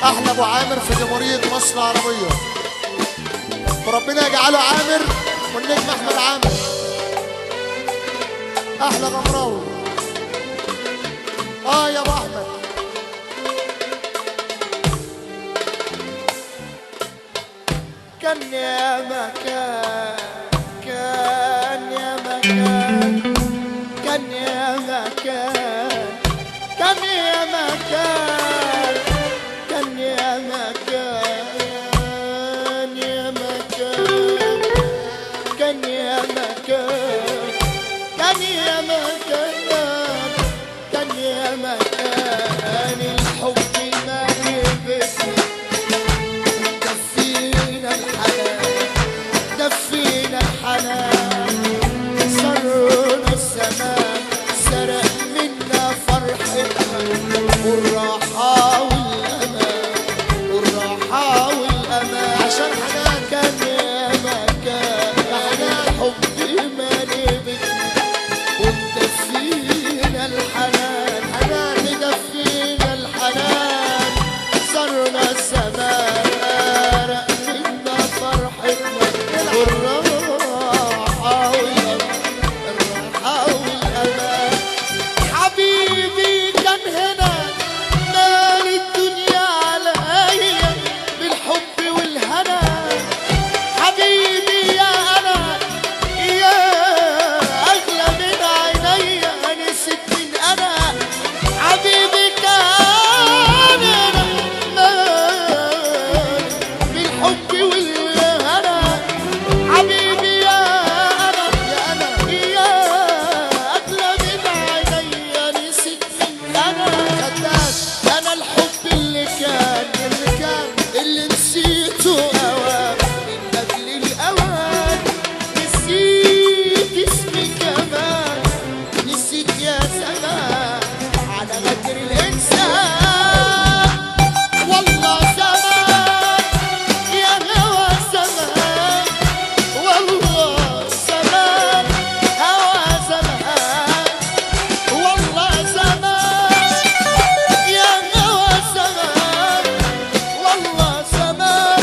احلى ابو عامر في جمهوريه مصر العربيه، وربنا يجعله عامر والنجم احمد عامر. احلى غمراوي يا ابو احمد. كان يا مكان، كان يا مكان، كان يا مكان، كان يا مكان، كان يا مكان، يا مكان، كان يا مكان، كان يا مكان، كان يا مكان الحب ما يبكي دفينا الحنان، دفينا الحنان سرنا الزمان سرق منا فرحتنا والراحة والأمان، والراحة والأمان عشان حنان كان يا مكان الحب ما نبكي ودفينا الحنان، حنان دفينا الحنان صرنا الزمان سرق منا فرحتنا والراحة والراحة والأمان. حبيبي كان هنا مال الدنيا عليا بالحب والهنا، حبيبي يا أنا يا أغلى من عينيا نسيت من أنا، حبيبي كان هنا مال بالحب والهنا، حبيبي يا أنا يا أغلى من عينيا نسيت من أنا. أنا الحب اللي كان اللي نسيته أوام من قبل الأوان، نسيت اسمي كمان، نسيت يا زمان على غدر الإنسان. والله زمان يا هوى زمان، والله زمان هوى زمان، والله زمان يا هوى زمان، والله زمان.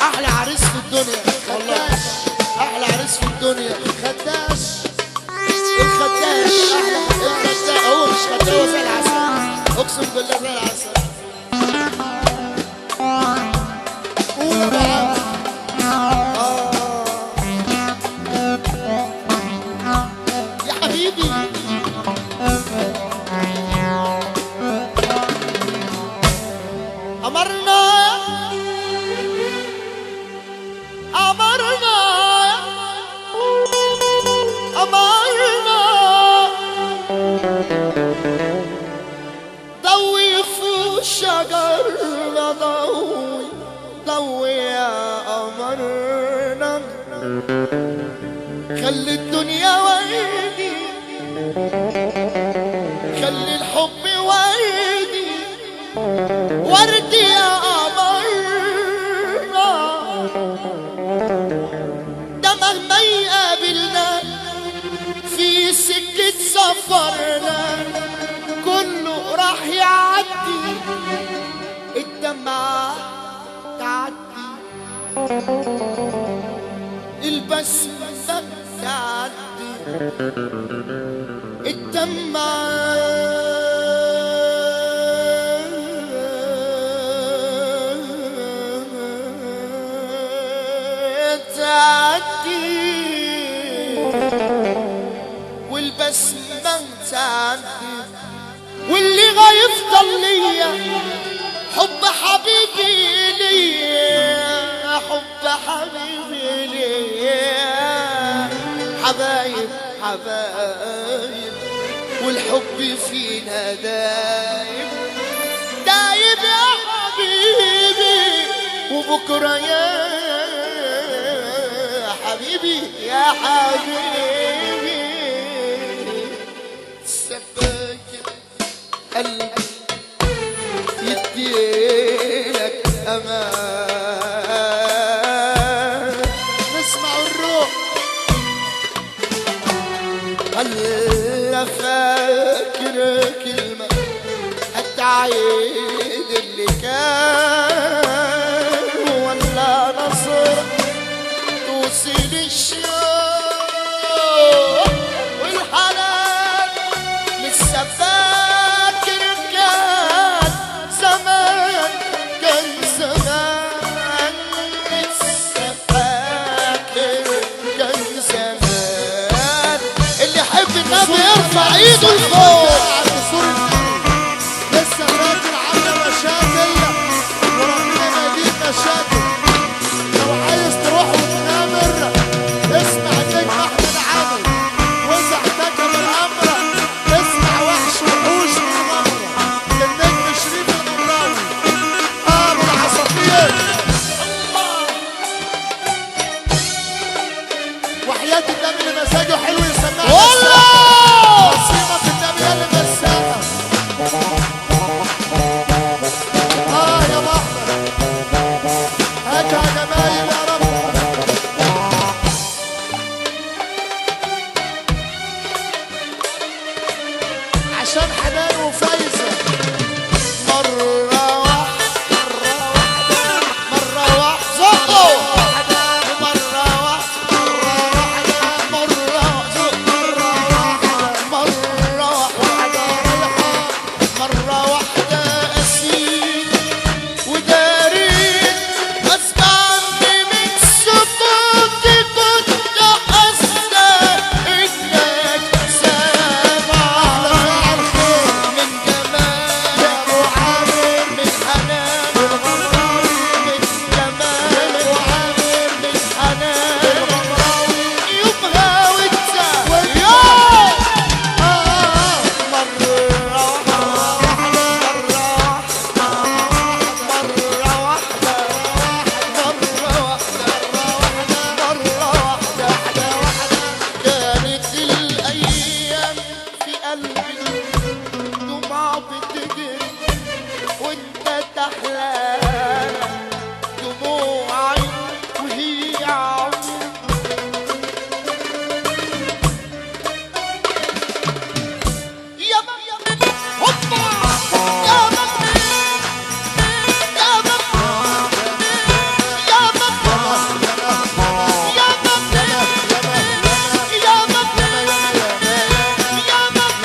أحلى عريس في الدنيا خداش، أحلى عريس في الدنيا خداش، الخداش الخداش هو مش خداش، هو زي العسل أقسم بالله زي العسل. قول يا أبو عمرو يا حبيبي. أمرنا أمرنا أمرنا ضوي فوق شجرنا، ضوي ضوي يا قمرنا، خلي الدنيا وردي، خلي الحب وردي، وردي يا قمرنا، ده مهما يقابلنا في سكة سفرنا كله راح يعدي، الدمعة تعدي، البسمة تعدي، الدمعة تعدي، والبسمة تعدي، واللي غيفضل ليا حب حبيبي ليا، حب حبيبي ليا، حبايب حبايب والحب فينا دايب، دايب يا حبيبي وبكرة يا حبيبي يا حبيبي. سباك قلبي يديلك أمان، نسمع الروح هلا فاكر كلمة التعيد اللي كان ولا نصر توصل الشوق والحنان لسه فاكر كان زمان كان زمان لسه فاكر كان زمان اللي يحب النبي يرفع ايده لفوق لسه فاكر عامله مشاكل وربنا ما يجيب مشاكل. لو عايز تروح وتنامر اسمع النجم احمد عامر، واذا احتكم الامر اسمع وحش وحوش من غمره للنجم شريف الغمراوي بالعصافير. وحياة النبي اللي مزاجه حلو يسمعنا والله نصيبك النبي اللي مساها. يا بحر هاتها جمايل يا رب. عشان حنان وفايزة مرة واحدة مرة واحدة زقوا مرة واحدة مرة واحدة أسير ودارين غصب عني من سكوتي كنت أحسن إنك سامع من جمال أبو عامر من حنان من جمال أبو عامر من حنان الغمراوي. يومها وانت كانت الأيام في قلبي دموع بتجري وانت تحلم دموعي وهي عمري يا مجنون هوبا يا مجنون يا مجنون يا مجنون يا مجنون يا مجنون يا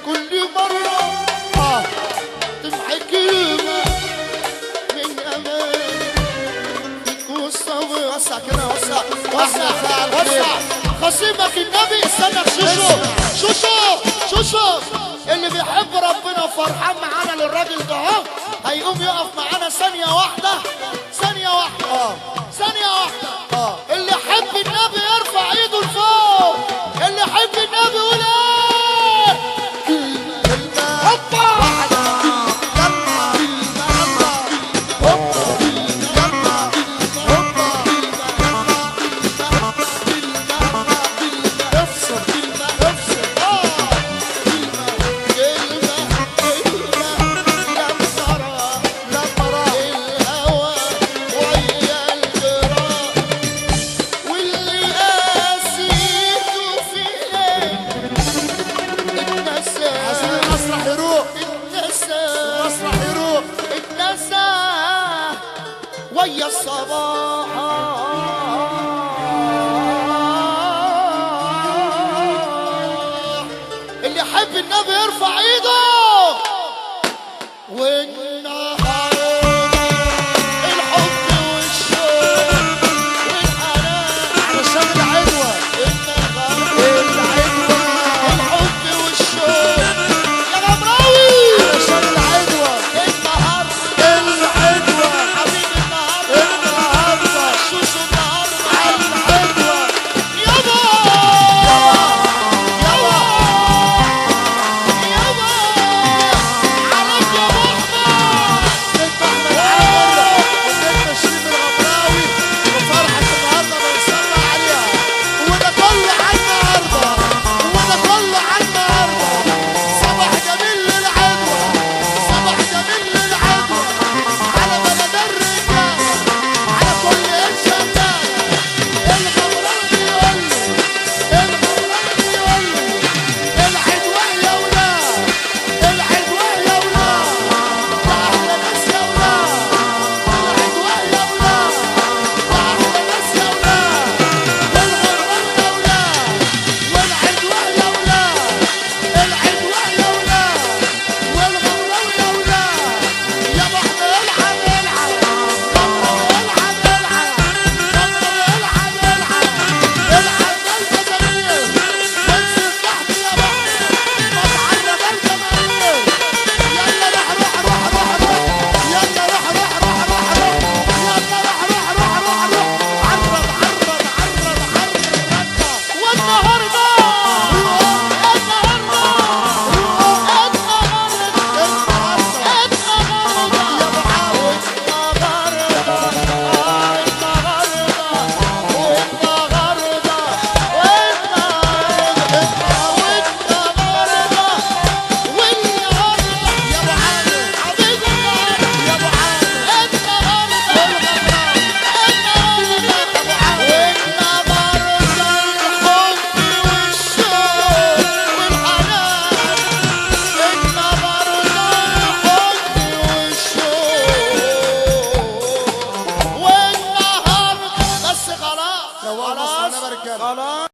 كل مرة تمحي كلمة من أمانك والصبر. وسع كده وسع خصيمك النبي استنى شوشو اللي بيحب ربنا فرحان معانا للراجل ده اهو هيقوم يقف معانا ثانية واحدة اللي يحب النبي يرفع ايده لفوق، اللي يحب النبي يقول ايه؟ هوبا ويا الصباح اللي يحب النبي يرفع ايده. والنهار الحب والشوق والحنان علشان العدوى الحب والشوق يا غمراوي علشان العدوى النهارده حبيبي النهارده شوشو النهارده يابا يابا يابا اللهم صل على رجاله. خلاص